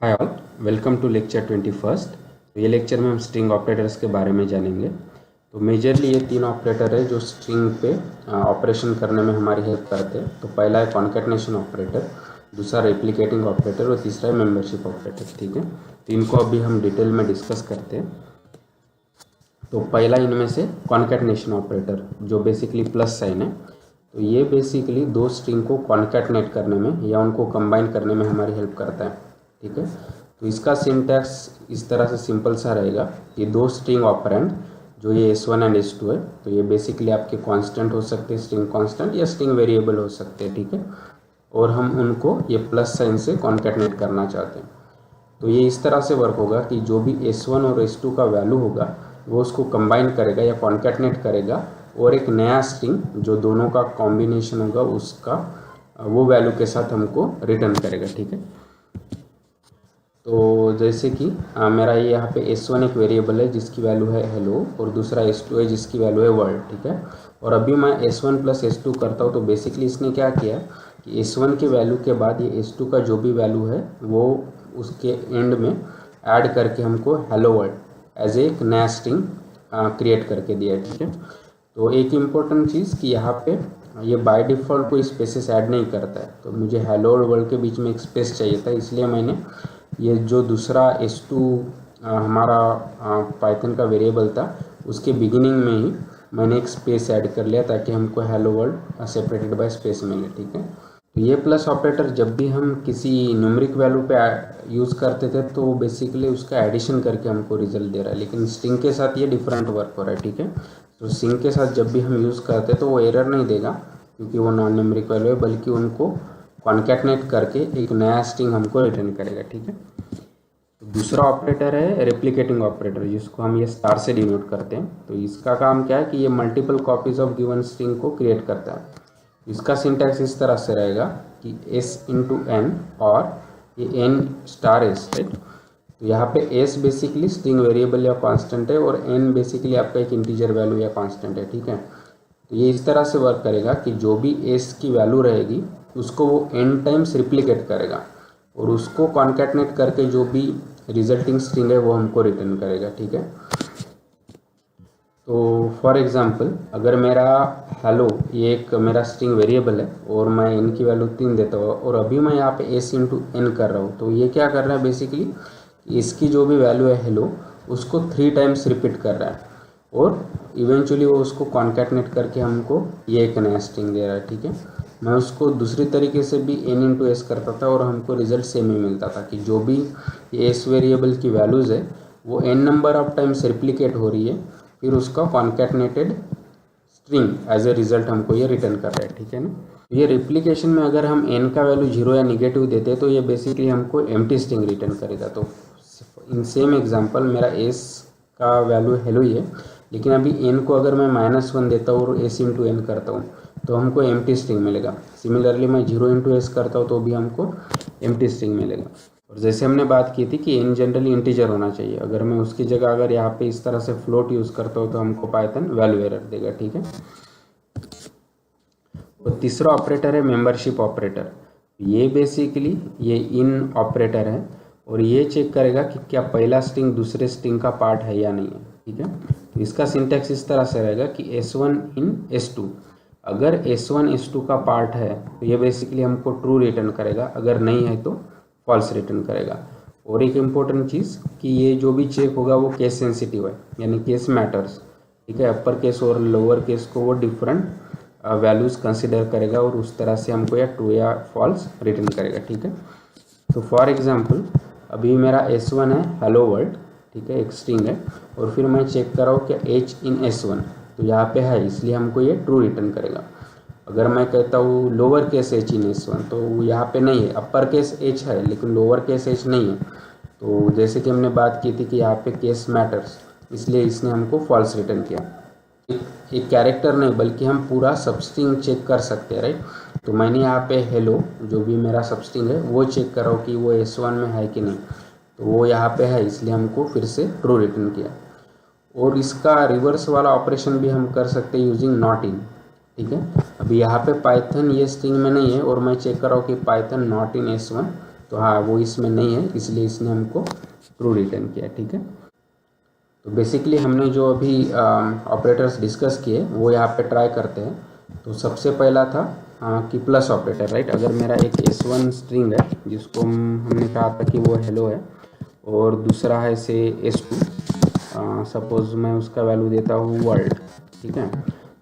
Hi all, welcome to lecture 21। तो ये lecture में हम स्ट्रिंग ऑपरेटर्स के बारे में जानेंगे। तो मेजरली ये तीन ऑपरेटर है जो स्ट्रिंग पे ऑपरेशन करने में हमारी हेल्प करते हैं। तो पहला है कॉन्कैटनेशन ऑपरेटर, दूसरा रेप्लिकेटिंग ऑपरेटर और तीसरा है मेंबरशिप ऑपरेटर। ठीक है, तो इनको अभी हम डिटेल में डिस्कस करते हैं। तो पहला इनमें से कॉन्कैटनेशन ऑपरेटर जो बेसिकली प्लस साइन है। तो ये बेसिकली दो स्ट्रिंग को कॉन्कैटनेट करने में या उनको कंबाइन करने में हमारी हेल्प करता है। ठीक है, तो इसका सिंटैक्स इस तरह से सिंपल सा रहेगा कि दो स्ट्रिंग ऑपरेंड जो ये S1 एंड S2 है, तो ये बेसिकली आपके कांस्टेंट हो सकते हैं, स्ट्रिंग कांस्टेंट या स्ट्रिंग वेरिएबल हो सकते हैं। ठीक है, और हम उनको ये प्लस साइन से कॉन्कैटनेट करना चाहते हैं। तो ये इस तरह से वर्क होगा कि जो भी S1 और S2 का वैल्यू होगा वो उसको कंबाइन करेगा या कॉन्कैटनेट करेगा और एक नया स्ट्रिंग जो दोनों का कॉम्बिनेशन होगा उसका वो वैल्यू के साथ हमको रिटर्न करेगा। ठीक है, तो जैसे कि मेरा ये यहाँ पे S1 एक वेरिएबल है जिसकी वैल्यू है हेलो और दूसरा S2 है जिसकी वैल्यू है वर्ल्ड। ठीक है, और अभी मैं S1 प्लस S2 करता हूँ तो बेसिकली इसने क्या किया कि S1 के वैल्यू के बाद ये S2 का जो भी वैल्यू है वो उसके एंड में ऐड करके हमको हेलो वर्ल्ड एज एक नया स्ट्रिंग क्रिएट करके दिया है। ठीक है, तो एक इम्पोर्टेंट चीज़ कि यहाँ पे ये बाय डिफ़ॉल्ट कोई स्पेसेस ऐड नहीं करता है। तो मुझे हेलो और वर्ल्ड के बीच में एक स्पेस चाहिए था, इसलिए मैंने ये जो दूसरा S2 हमारा पाइथन का वेरिएबल था उसके बिगिनिंग में ही मैंने एक स्पेस ऐड कर लिया ताकि हमको hello world separated by space मिले। ठीक है, तो ये प्लस ऑपरेटर जब भी हम किसी न्यूमेरिक वैल्यू पे यूज़ करते थे तो बेसिकली उसका एडिशन करके हमको रिजल्ट दे रहा है, लेकिन स्ट्रिंग के साथ ये डिफरेंट वर्क हो रहा है। ठीक है, तो स्ट्रिंग के साथ जब भी हम यूज़ करते तो वो एरर नहीं देगा क्योंकि वो नॉन न्यूमेरिक वैल्यू है, बल्कि उनको कॉन्कैटनेट करके एक नया स्ट्रिंग हमको रिटर्न करेगा। ठीक है, तो दूसरा ऑपरेटर है रेप्लिकेटिंग ऑपरेटर जिसको हम ये स्टार से डिनोट करते हैं। तो इसका काम क्या है कि ये multiple copies of given string को क्रिएट करता है। इसका सिंटैक्स इस तरह से रहेगा कि S इंटू एन और ये n स्टार एस, राइट। तो यहाँ पे S बेसिकली स्ट्रिंग वेरिएबल या कांस्टेंट है और n बेसिकली आपका एक इंटीजर वैल्यू या कांस्टेंट है। ठीक है, तो ये इस तरह से वर्क करेगा कि जो भी S की वैल्यू रहेगी उसको वो n टाइम्स रिप्लिकेट करेगा और उसको कॉन्कैटनेट करके जो भी रिजल्टिंग स्ट्रिंग है वो हमको रिटर्न करेगा। ठीक है, तो फॉर एग्जांपल अगर मेरा हेलो ये एक मेरा स्ट्रिंग वेरिएबल है और मैं n की वैल्यू 3 देता हूँ और अभी मैं यहाँ पे S इंटू एन कर रहा हूँ, तो ये क्या कर रहा है बेसिकली इसकी जो भी वैल्यू है हेलो उसको 3 टाइम्स रिपीट कर रहा है और इवेंचुअली वो उसको कॉन्कैटनेट करके हमको ये एक नया स्ट्रिंग दे रहा है। ठीक है, मैं उसको दूसरी तरीके से भी n इंटू एस करता था और हमको रिजल्ट सेम ही मिलता था कि जो भी एस वेरिएबल की वैल्यूज़ है वो n number of times replicate हो रही है, फिर उसका कॉन्कैटनेटेड स्ट्रिंग एज ए रिजल्ट हमको ये रिटर्न कर रहा है। ठीक है ना, ये रिप्लिकेशन में अगर हम n का वैल्यू 0 या निगेटिव देते हैं तो ये बेसिकली हमको एम्प्टी स्ट्रिंग रिटर्न करेगा। तो इन सेम एग्जांपल मेरा s का वैल्यू हेलो ही है, लेकिन अभी n को अगर मैं -1 देता हूँ और s इंटू एन करता हूँ तो हमको एम्प्टी स्ट्रिंग मिलेगा। सिमिलरली मैं 0 इंटू एस करता हूँ तो भी हमको एम्प्टी स्ट्रिंग मिलेगा। और जैसे हमने बात की थी कि n जनरली इंटीजर होना चाहिए, अगर मैं उसकी जगह अगर यहाँ पे इस तरह से फ्लोट यूज़ करता हूँ तो हमको पाइथन वैल्यू एरर देगा। ठीक है, और तीसरा ऑपरेटर है मेंबरशिप ऑपरेटर। ये बेसिकली ये इन ऑपरेटर है और ये चेक करेगा कि क्या पहला स्ट्रिंग दूसरे स्ट्रिंग का पार्ट है या नहीं है। ठीक है, तो इसका सिंटैक्स इस तरह से रहेगा कि S1 इन S2, अगर S1 S2 का पार्ट है तो ये बेसिकली हमको ट्रू रिटर्न करेगा, अगर नहीं है तो फॉल्स रिटर्न करेगा। और एक इम्पोर्टेंट चीज़ कि ये जो भी चेक होगा वो केस सेंसिटिव है, यानी केस मैटर्स। ठीक है, अपर केस और लोअर केस को वो डिफरेंट वैल्यूज़ कंसिडर करेगा और उस तरह से हमको या ट्रू या फॉल्स रिटर्न करेगा। ठीक है, तो फॉर एग्जांपल अभी मेरा S1 है हेलो वर्ल्ड, ठीक है, एक स्ट्रिंग है और फिर मैं चेक कर रहा हूँ कि H इन S1, तो यहाँ पे है इसलिए हमको ये ट्रू रिटर्न करेगा। अगर मैं कहता हूँ लोअर केस H इन S1 तो यहाँ पे नहीं है, अपर केस H है लेकिन लोअर केस H नहीं है। तो जैसे कि हमने बात की थी कि यहाँ पे केस मैटर्स, इसलिए इसने हमको फॉल्स रिटर्न किया। एक कैरेक्टर नहीं बल्कि हम पूरा सबस्ट्रिंग चेक कर सकते हैं, राइट। तो मैंने यहाँ पे हेलो जो भी मेरा सबस्ट्रिंग है वो चेक कर रहा हूँ कि वो S1 में है कि नहीं, तो वो यहाँ पे है इसलिए हमको फिर से ट्रू रिटर्न किया। और इसका रिवर्स वाला ऑपरेशन भी हम कर सकते हैं यूजिंग नॉट इन। ठीक है, अभी यहाँ पे पाइथन ये स्ट्रिंग में नहीं है और मैं चेक कर रहा हूँ कि पाइथन नॉट इन S1, तो हाँ वो इसमें नहीं है, इसलिए इसने हमको ट्रू रिटर्न किया। ठीक है, तो बेसिकली हमने जो अभी ऑपरेटर्स डिस्कस किए वो यहाँ पे ट्राई करते हैं। तो सबसे पहला था कि प्लस ऑपरेटर, राइट। अगर मेरा एक S1 स्ट्रिंग है जिसको हमने कहा था कि वो हेलो है, और दूसरा है से S2, सपोज मैं उसका वैल्यू देता हूँ वर्ल्ड। ठीक है,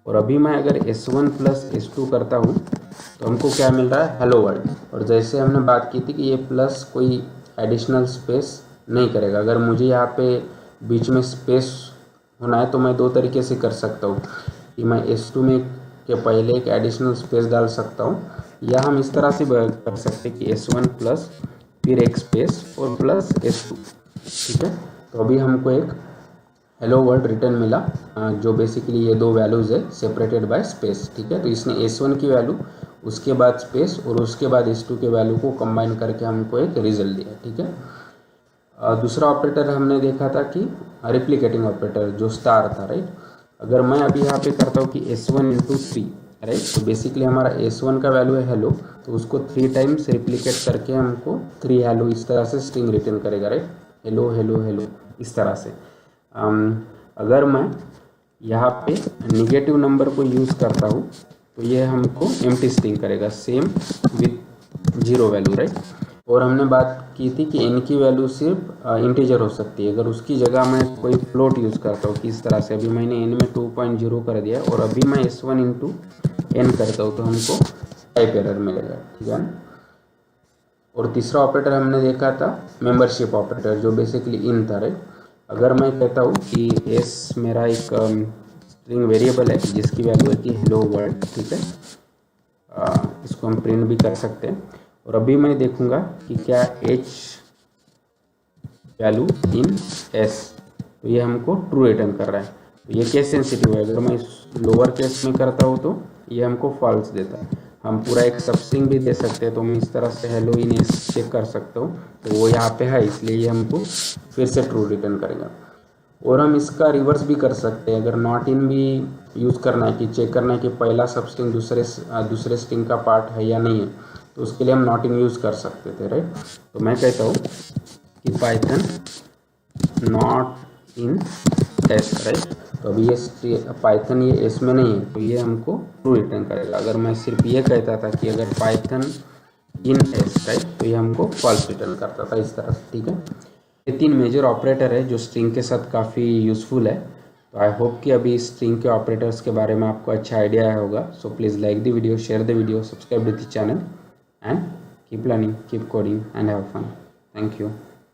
और अभी मैं अगर S1 प्लस S2 करता हूँ तो हमको क्या मिल रहा है, हेलो वर्ल्ड। और जैसे हमने बात की थी कि ये प्लस कोई एडिशनल स्पेस नहीं करेगा। अगर मुझे यहाँ पे बीच में स्पेस होना है तो मैं दो तरीके से कर सकता हूँ कि मैं S2 में के पहले एक एडिशनल स्पेस डाल सकता हूँ, या हम इस तरह से कर सकते हैं कि S1 प्लस फिर एक स्पेस और प्लस S2। ठीक है, तो अभी हमको एक हेलो वर्ल्ड रिटर्न मिला, जो बेसिकली ये दो वैल्यूज़ है सेपरेटेड बाय स्पेस। ठीक है, तो इसने S1 की वैल्यू, उसके बाद स्पेस और उसके बाद S2 के वैल्यू को कंबाइन करके हमको एक रिजल्ट दिया। ठीक है, दूसरा ऑपरेटर हमने देखा था कि रिप्लिकेटिंग ऑपरेटर जो स्टार था, राइट। अगर मैं अभी यहाँ पे करता हूँ कि S1 इंटू 3, राइट, तो बेसिकली हमारा S1 का वैल्यू है हेलो, तो उसको 3 टाइम्स रिप्लिकेट करके हमको 3 हेलो इस तरह से स्ट्रिंग रिटर्न करेगा, राइट। हेलो हेलो हेलो इस तरह से। अगर मैं यहाँ पे निगेटिव नंबर को यूज़ करता हूँ तो ये हमको एम्प्टी स्ट्रिंग करेगा, सेम विथ 0 वैल्यू, राइट। और हमने बात की थी कि n की वैल्यू सिर्फ इंटीजर हो सकती है। अगर उसकी जगह मैं कोई फ्लोट यूज़ करता हूँ, किस तरह से, अभी मैंने n में 2.0 कर दिया और अभी मैं S1 इंटू n करता हूँ तो हमको टाइप एरर मिलेगा। ठीक है ना। और तीसरा ऑपरेटर हमने देखा था मेंबरशिप ऑपरेटर, जो बेसिकली इन था, राइट। अगर मैं कहता हूँ कि s मेरा एक स्ट्रिंग वेरिएबल है जिसकी वैल्यू है कि हेलो वर्ल्ड। ठीक है, इसको हम प्रिंट भी कर सकते हैं। और अभी मैं देखूंगा कि क्या h वैल्यू इन s, तो ये हमको ट्रू रिटर्न कर रहा है। तो ये केस सेंसिटिव है, अगर मैं लोअर केस में करता हूँ तो ये हमको फॉल्स देता है। हम पूरा एक सब स्ट्रिंग भी दे सकते हैं, तो मैं इस तरह से हेलो इन s चेक कर सकता हूँ, तो वो यहाँ पे है इसलिए ये हमको फिर से ट्रू रिटर्न करेगा। और हम इसका रिवर्स भी कर सकते हैं, अगर नॉट इन भी यूज़ करना है कि चेक करना है कि पहला सब स्ट्रिंग दूसरे स्ट्रिंग का पार्ट है या नहीं है, तो उसके लिए हम नॉट इन यूज़ कर सकते थे, राइट। तो मैं कहता हूँ कि Python not in S, right. तो अभी ये पाइथन ये एस में नहीं है तो ये हमको ट्रू रिटर्न करेगा। अगर मैं सिर्फ ये कहता था कि अगर पाइथन इन एस, राइट, तो ये हमको फॉल्स रिटर्न करता था इस तरह से। ठीक है, ये 3 मेजर ऑपरेटर है जो स्ट्रिंग के साथ काफ़ी यूज़फुल है। तो आई होप कि अभी स्ट्रिंग के ऑपरेटर्स के बारे में आपको अच्छा आइडिया होगा। So please like the video, share the video, subscribe the channel, and keep learning, keep coding, and have fun. Thank you.